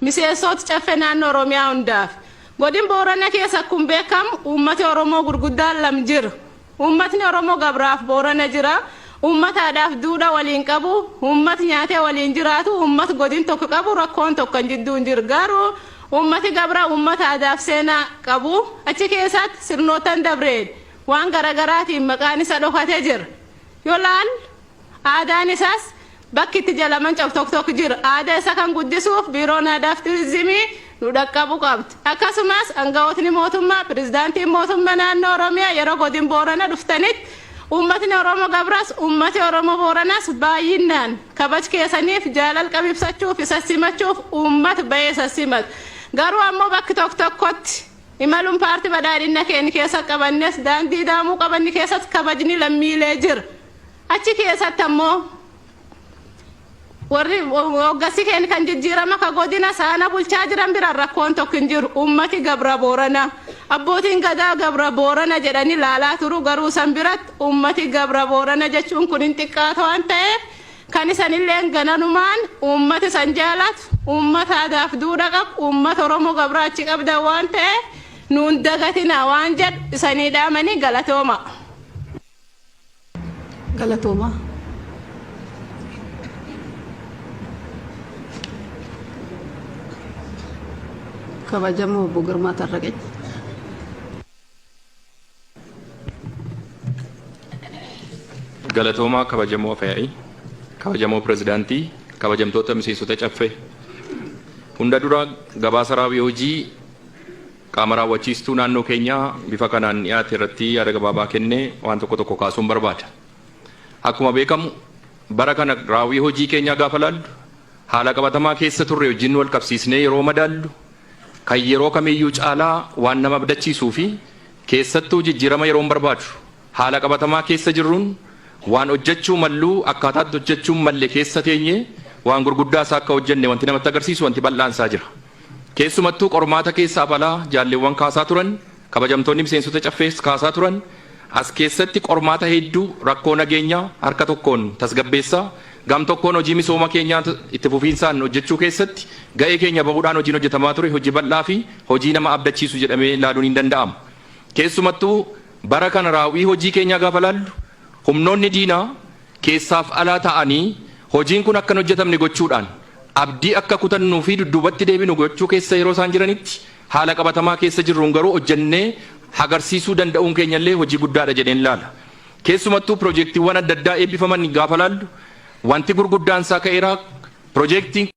miseensota caffee naannoo Oromiyaa hundaaf. Godin Boorana keessa kun beekamu uummati Oromoo gurguddaan lam jira. Uummatni Oromoo Gabraaf Boorana jira. Uummata aadaaf duudhaa waliin qabu, uummati nyaatee waliin jiraatu, uummati godin tokko qabu, rakkoon tokko jidduun jiru. Garuu uummati Gabraa uummata aadaaf seenaa qabu. Achi keessatti sirnootaan dabreen waan garaagaraatiin maqaan isa dhokatee jira. Yoo laal aadaan isaas bakki itti jalaman tokko jira. Aadaa isa kan guddisuuf biiroon aadaaf turizimii nu dhaqqabu qabdi. Akkasumas aangawootni mootummaa, pirezidaantiin mootummaa naannoo Oromiyaa yeroo godin Boorana dhuftanitti ummatni Oromoo Gabraas ummati Oromoo Booranaas baay'inaan kabaj keessaniif jaalal qabibsachuuf isa simachuuf ummat ba'ee isa simat. Garuu ammoo bakki tokkotti imaluun paartii badhaadhina keenya keessa qabannes daandii daamuu qabanni keessatti kabajni lammiilee jira. Achi keessatti ammoo warri hoggansi keenya kan jijjiirama ka godina saana bulchaa jiran bira rakkoon tokko hin jiru. Ummati Gabra Boorana abbootiin gadaa Gabra Boorana jedhanii laalaa turu garuu san biratti ummati Gabra Boorana jechuun kun hin xiqqaatu waan ta'eef kan isanillee gananumaan ummati san jaalatu ummata aadaaf duudhaa qabu ummata Oromoo Gabraa achi qabdan waan ta'eef nuun dagatina waan jedhu isanii dhaamanii galatooma. Galatooma. Kabajamoo Obbo Girmaa Tarraqee. Galatooma kabajamoo Afyaa'ii, kabajamoo Pirezidaantii, kabajamtoota miseensota caffee. Hunda dura gabaasa raawwii hojii qaama raawwachiistuu naannoo keenyaa bifa kanaan dhiyaate irratti yaada gabaabaa kennee waan tokko kaasuun barbaada. Akkuma beekamu bara kana raawwii hojii keenyaa gaafa laallu haala qabatamaa keessa turre wajjin wal qabsiisnee yeroo madaallu kan yeroo kamiyyuu caalaa waan nama abdachiisuu fi keessattuu jijjiirama yeroo barbaadu haala qabatamaa keessa jirruun waan hojjechuu malluu akkaataatti hojjechuu malle keessa teenye waan gurguddaa isaa akka hojjenne wanti namatti agarsiisu wanti bal'aansaa jira. Keessumattuu qormaata keessa abalaa jaalleewwan kaasaa turan kabajamtoonni miseensota caffees kaasaa turan as keessatti qormaata hedduu rakkoo nageenyaa harka tokkoon tasgabbeessaa gam tokkoon hojii misooma keenyaa itti fufiinsaan hojjechuu keessatti ga'ee keenya bahuudhaan hojiin hojjetamaa ture hojii bal'aa fi hojii nama abdachiisu jedhamee ilaaluun hin danda'amu. Keessumattuu bara kana raawwii hojii keenyaa gaafa laallu humnoonni diinaa keessaaf alaa ta'anii hojiin kun akka hojjetamne gochuudhaan abdii akka kutannuu fi dudduubatti deebinu gochuu keessa yeroo isaan jiranitti haala qabatamaa keessa jirruun garuu hojjennee agarsiisuu danda'uun keenyallee hojii guddaadha jedheen ilaala. Keessumattuu piroojeektiiwwan adda addaa eebbifaman gaafa laallu wanti gurguddaan isaa ka'eera piroojeektiin